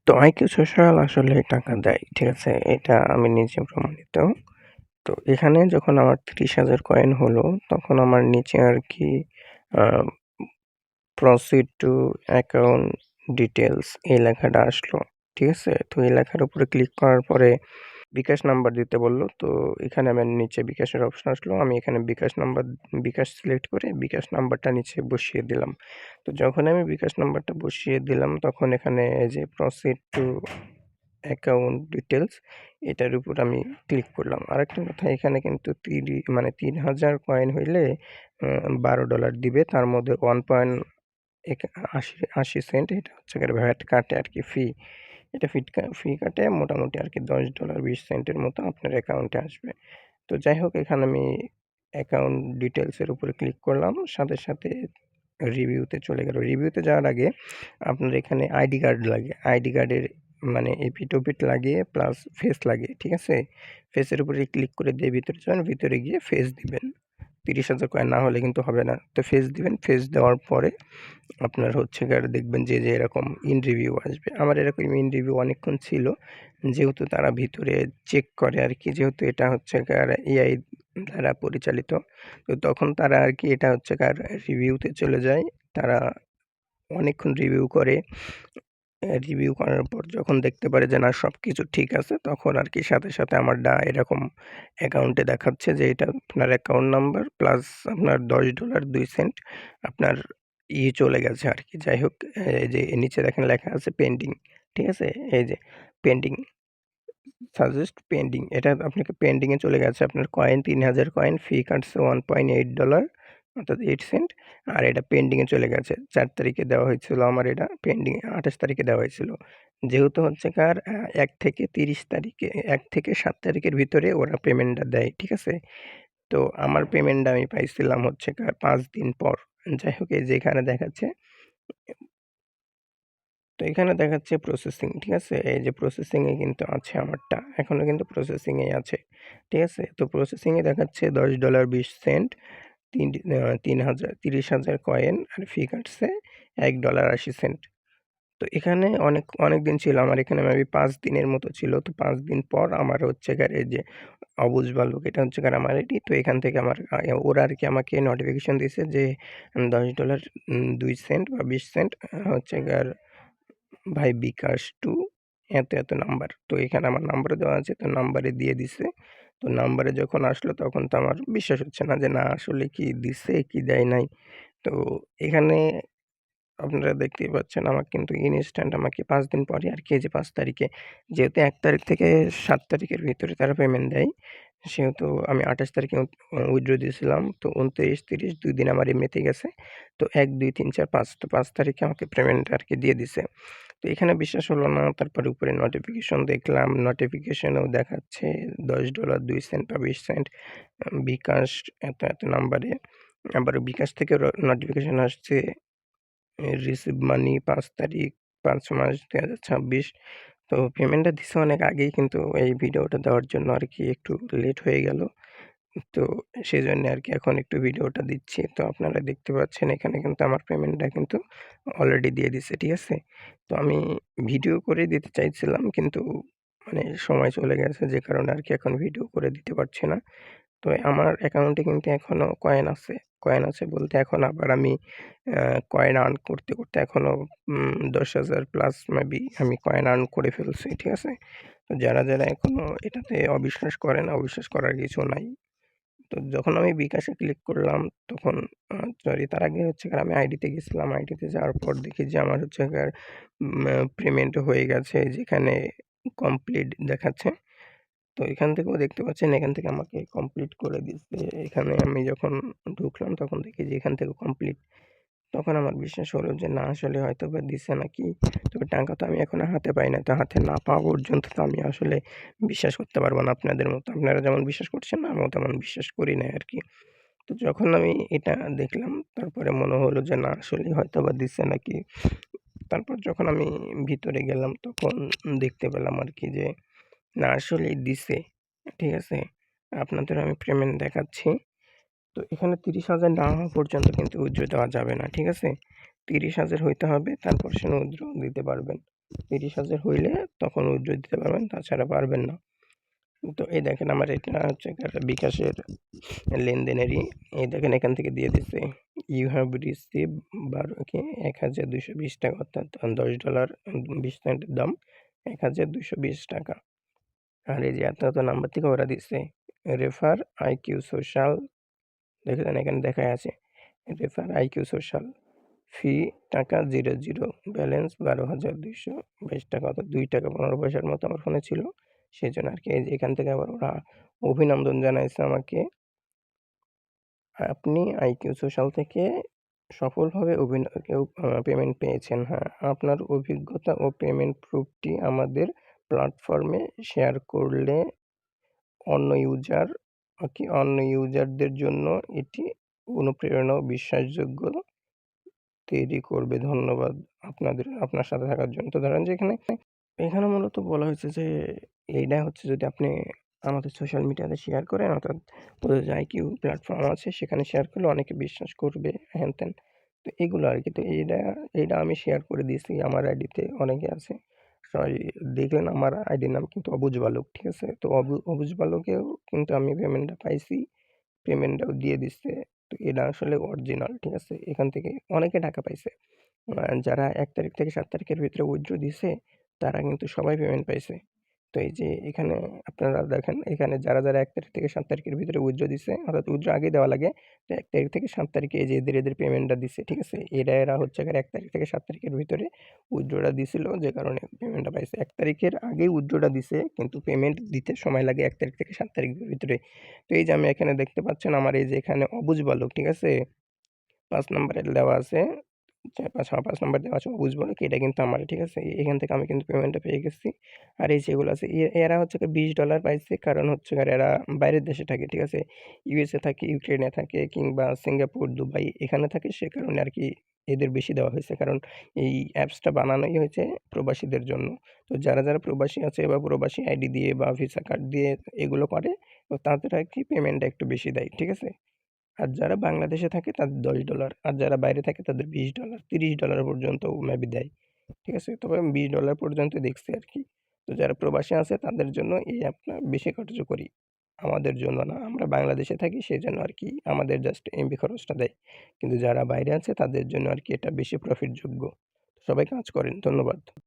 তো IQ social আসলে টাকা দেয়। ঠিক আছে? এটা আমি নিজে প্রমাণিত। তো এখানে যখন আমার ৩০,০০০ কয়েন হলো, তখন আমার নিচে আরকি আ proceed to account details এই লেখাটা আসলো। ঠিক আছে? তো এই লেখার উপরে ক্লিক করার পরে বিকাশ নাম্বার দিতে বলল। তো এখানে আমার নিচে বিকাশের অপশন আসলো। আমি এখানে বিকাশ সিলেক্ট করে বিকাশ নাম্বারটা নিচে বসিয়ে দিলাম। তো যখন আমি বিকাশ নাম্বারটা বসিয়ে দিলাম, তখন এখানে এই যে proceed to account details এটার উপর আমি ক্লিক করলাম। আরেকটা কথা, এখানে কিন্তু ৩,০০০ কয়েন হইলে $12 দিবে। তার মধ্যে ৮০ সেন্ট এটা হচ্ছে গিয়ে ভ্যাট কাটে আরকি, ফি। এটা ফি কাটে মোটামুটি আরকি $10 20 সেন্টের মতো আপনার অ্যাকাউন্টে আসবে। তো যাই হোক, এখানে আমি অ্যাকাউন্ট ডিটেইলস এর উপরে ক্লিক করলাম। সাথে, সাথে রিভিউতে চলে গেল। রিভিউতে যাওয়ার আগে আপনার এখানে আইডি কার্ড লাগে। আইডি কার্ডের এপিঠ-ওপিঠ লাগিয়ে প্লাস ফেস লাগে। ঠিক আছে? ফেসের উপরে ক্লিক করে দিয়ে ভিতরে যান। ভিতরে গিয়ে ফেস দিবেন। ৩০,০০০ কয়েন না হলে কিন্তু হবে না। তো ফেস দিবেন। ফেস দেওয়ার পরে আপনার হচ্ছে গিয়ে আর দেখবেন যে এরকম ইন রিভিউ আসবে। আমার এরকম ইন রিভিউ অনেকক্ষণ ছিল। যেহেতু তারা ভিতরে চেক করে আরকি, যেহেতু এটা হচ্ছে গিয়ে আর এআই দ্বারা পরিচালিত। তো তখন তারা আরকি এটা হচ্ছে গিয়ে আর রিভিউতে চলে যায়। তারা অনেকক্ষণ রিভিউ করে। রিভিউ করার পর যখন দেখতে পারে যে না সবকিছু ঠিক আছে, তখন আরকি সাথে, সাথে আমারটা এরকম অ্যাকাউন্টে দেখাচ্ছে যে এটা আপনার অ্যাকাউন্ট নাম্বার প্লাস আপনার $10 2 সেন্ট আপনার চলে গেছে আরকি। যাই হোক, এই যে নিচে দেখেন লেখা আছে পেন্ডিং। ঠিক আছে? এই যে পেন্ডিং, সাজেস্ট পেন্ডিং। এটা আপনাকে পেন্ডিং এ চলে গেছে। আপনার কয়েন ৩,০০০ কয়েন, ফি কাটছে $1.8 অর্থাৎ 8 সেন্ট। আর এটা পেন্ডিং এ চলে গেছে। ৪ তারিখে দেওয়া হয়েছিল আমার এটা পেন্ডিং এ ২৮ তারিখে দেওয়া হয়েছিল। যেহেতু হচ্ছে কার ১ থেকে ৩০ তারিখে ১ থেকে ৭ তারিখের ভিতরে ওরা পেমেন্টটা দেয়। ঠিক আছে? তো আমার পেমেন্টটা আমি পাইছিলাম হচ্ছে কার ৫ দিন পর। যাই হোক, এই যে এখানে দেখাচ্ছে, তো এখানে দেখাচ্ছে প্রসেসিং। ঠিক আছে? এই যে প্রসেসিং এ কিন্তু আছে আমারটা। এখনো কিন্তু প্রসেসিং এই আছে। ঠিক আছে? তো প্রসেসিং এ দেখাচ্ছে $10 20 সেন্ট, ৩০,০০০ কয়েন আর ফি কাটছে $1 80 সেন্ট। তো এখানে অনেক দিন ছিল। আমার এখানে মেবি ৫ দিনের মতো ছিল। তো ৫ দিন পর আমার হচ্ছে গিয়ে এই যে অবুঝ ভালুক, এটা হচ্ছে গিয়ে আমার আইডি। তো এখান থেকে আমার ওরা আরকি আমাকে নোটিফিকেশন দিছে যে $10 ২ সেন্ট বা ২০ সেন্ট হচ্ছে গিয়ে ভাই বিকাশ টু এত নাম্বার। তো এখানে আমার নাম্বারও দেওয়া আছে। তো নাম্বারে দিয়ে দিছে। তো নাম্বারে যখন আসলো তখন তো আমার বিশ্বাস হচ্ছে না যে না আসলে কি দিছে কি দেয় নাই। তো এখানে আপনারা দেখতেই পাচ্ছেন আমার কিন্তু ইনস্ট্যান্ট আমাকে ৫ দিন পরে আরকি এই যে ৫ তারিখে, যেহেতু ১ তারিখ থেকে ৭ তারিখের ভিতরে তারা পেমেন্ট দেয়, সেহেতু আমি ২৮ তারিখে উইথড্র দিয়েছিলাম। তো ২৯, ৩০ ২ দিন আমার এমনিতেই গেছে। তো ১, ২, ৩, ৪, ৫, তো ৫ তারিখে আমাকে পেমেন্ট আরকি দিয়ে দিছে। তো এখানে বিশ্বাস হলো না। তারপরে উপরে নোটিফিকেশন দেখলাম। নোটিফিকেশনেও দেখাচ্ছে $10 ২ সেন্ট বা ২০ সেন্ট বিকাশ এত নাম্বারে। আবার বিকাশ থেকেও নোটিফিকেশন আসছে রিসিভ মানি ৫ তারিখ ৫ মাস ২০২৬। তো পেমেন্টটা দিছে অনেক আগেই, কিন্তু এই ভিডিওটা দেওয়ার জন্য আরকি একটু লেট হয়ে গেল। তো সেজন্য আরকি এখন একটু ভিডিওটা দিচ্ছি। তো আপনারা দেখতে পাচ্ছেন এখানে কিন্তু আমার পেমেন্টটা কিন্তু অলরেডি দিয়ে দিছে। ঠিক আছে? তো আমি ভিডিও করে দিতে চাইছিলাম, কিন্তু সময় চলে গেছে, যে কারণে আরকি এখন ভিডিও করে দিতে পারছি না। তো আমার অ্যাকাউন্টে কিন্তু এখনো কয়েন আছে। কয়েন আছে বলতে এখন আবার আমি আ কয়েন আর্ন করতে এখনো ১০,০০০ প্লাস মেবি আমি কয়েন আর্ন করে ফেলছি। ঠিক আছে? তো যারা এখনো এটাতে অবিশ্বাস করেন, অবিশ্বাস করার কিছু নাই। তো যখন আমি বিকাশে ক্লিক করলাম তখন সরি, তার আগে হচ্ছে গিয়ে আমি আইডিতে গেছিলাম। আইডিতে যাওয়ার পর দেখি যে আমার হচ্ছে গিয়ে পেমেন্ট হয়ে গেছে, যেখানে কমপ্লিট দেখাচ্ছে। তো এখান থেকেও দেখতে পাচ্ছেন, এখান থেকে আমাকে কমপ্লিট করে দিচ্ছে। এখানে আমি যখন ঢুকলাম তখন দেখি যে এখান থেকে কমপ্লিট। তখন আমার বিশ্বাস হলো যে না আসলে হয়তোবা দিছে নাকি। তবে টাকা তো আমি এখনো হাতে পাই নাই। তো হাতে না পাওয়া পর্যন্ত তো আমি আসলে বিশ্বাস করতে পারব না আপনাদের মতো। আপনারা যেমন বিশ্বাস করছেন না, আমিও তেমন বিশ্বাস করি নাই আরকি। তো যখন আমি এটা দেখলাম তারপরে মনে হলো যে না আসলেই হয়তোবা দিছে নাকি। তারপর যখন আমি ভিতরে গেলাম তখন দেখতে পেলাম আরকি যে না আসলেই দিছে। ঠিক আছে? আপনাদের আমি পেমেন্ট দেখাচ্ছি। তো এখানে ৩০,০০০ না হওয়া পর্যন্ত কিন্তু উইথড্র দেওয়া যাবে না। ঠিক আছে? ৩০,০০০ হইতে হবে, তারপর সে উইথড্র দিতে পারবেন। 30,000 হইলে তখন উইথড্র দিতে পারবেন, তাছাড়া পারবেন না। তো এই দেখেন আমার এটা হচ্ছে বিকাশের লেনদেনেরই, এই দেখেন এখান থেকে দিয়ে দিচ্ছে ইউ হ্যাভ রিসিভ 12,000 টাকা, অর্থাৎ $10 20 সেন্টের দাম 1,220 টাকা। আর এই যে এত নাম্বার থেকে ওরা দিচ্ছে রেফার আইকিউ সোশ্যাল, দেখেন এখানে দেখাই আছে রেফার আইকিউ সোশ্যাল, ফি টাকা 00, ব্যালেন্স 12,222 টাকা, অর্থাৎ 2 টাকা 15 পয়সার মতো আমার ফোনে ছিল, সেই জন্য আর কি। এই যে এখান থেকে আবার ওরা অভিনন্দন জানাইছে আমাকে, আপনি আইকিউ সোশ্যাল থেকে সফলভাবে পেমেন্ট পেয়েছেন। হ্যাঁ, আপনার অভিজ্ঞতা ও পেমেন্ট প্রুফটি আমাদের প্ল্যাটফর্মে শেয়ার করলে অন্য ইউজারদের জন্য এটি অনুপ্রেরণা ও বিশ্বাসযোগ্য তৈরি করবে। ধন্যবাদ আপনার সাথে থাকার জন্য। তো ধরেন যে এখানে মূলত বলা হয়েছে যে এইটা হচ্ছে যদি আপনি আমাদের সোশ্যাল মিডিয়াতে শেয়ার করেন, অর্থাৎ ওদের যে আইকিউ প্ল্যাটফর্ম আছে সেখানে শেয়ার করলে অনেকে বিশ্বাস করবে, হ্যান ত্যান। তো এগুলো আর কি। তো এইটা আমি শেয়ার করে দিয়েছি আমার আইডিতে, অনেকে আছে। সবাই দেখলেন আমার আইডির নাম কিন্তু অবুঝ বালক, ঠিক আছে? তো অবুঝ বালকেও কিন্তু আমি পেমেন্টটা পাইছি, পেমেন্টটাও দিয়ে দিচ্ছে। তো এটা আসলে অরিজিনাল, ঠিক আছে? এখান থেকে অনেকে টাকা পাইছে। যারা ১ তারিখ থেকে ৭ তারিখের ভিতরে উইথড্র দিছে তারা কিন্তু সবাই পেমেন্ট পাইছে। তো এই যে এখানে আপনারা দেখেন, এখানে যারা ১ তারিখ থেকে ৭ তারিখের ভিতরে উইথড্র দিছে, অর্থাৎ উইথড্র আগেই দেওয়া লাগে। তো ১ তারিখ থেকে ৭ তারিখে এই যে এদের পেমেন্টটা দিছে, ঠিক আছে? এরা হচ্ছে ১ তারিখ থেকে ৭ তারিখের ভিতরে উইথড্রটা দিছিল, যে কারণে পেমেন্টটা পাইছে। ১ তারিখের আগেই উইথড্রটা দিছে কিন্তু পেমেন্ট দিতে সময় লাগে ১ তারিখ থেকে ৭ তারিখের ভিতরে। তো এই যে আমি এখানে দেখতে পাচ্ছেন আমার এই যে এখানে অবুঝ বালক, ঠিক আছে? ৫ নাম্বারের দেওয়া আছে। ৫ নাম্বার দেওয়া আছে অবুঝ বালক, এটা কিন্তু আমার, ঠিক আছে? এখান থেকে আমি কিন্তু পেমেন্টটা পেয়ে গেছি। আর এই যেগুলো আছে এরা হচ্ছে $20 পাইছে, কারণ হচ্ছে এরা বাইরের দেশে থাকে, ঠিক আছে? ইউএসএ থাকে, ইউক্রেনে থাকে, কিংবা সিঙ্গাপুর, দুবাই এখানে থাকে, সে কারণে আর কি এদের বেশি দেওয়া হয়েছে। কারণ এই অ্যাপসটা বানানোই হয়েছে প্রবাসীদের জন্য। তো যারা প্রবাসী আছে বা প্রবাসী আইডি দিয়ে বা ভিসা কার্ড দিয়ে এগুলো করে, তো তাদের আর কি পেমেন্টটা একটু বেশি দেয়, ঠিক আছে? আর যারা বাংলাদেশে থাকে তাদের $10, আর যারা বাইরে থাকে তাদের $20, $30 পর্যন্ত মেবি দেয়, ঠিক আছে? তবে আমি $20 পর্যন্ত দেখছি আর কি। তো যারা প্রবাসী আছে তাদের জন্য এই অ্যাপটা বেশি কার্যকরী, আমাদের জন্য না। আমরা বাংলাদেশে থাকি সেজন্য আর কি আমাদের জাস্ট এমবি খরচটা দেয়, কিন্তু যারা বাইরে আছে তাদের জন্য আর কি এটা বেশি প্রফিটযোগ্য। সবাই কাজ করেন। ধন্যবাদ।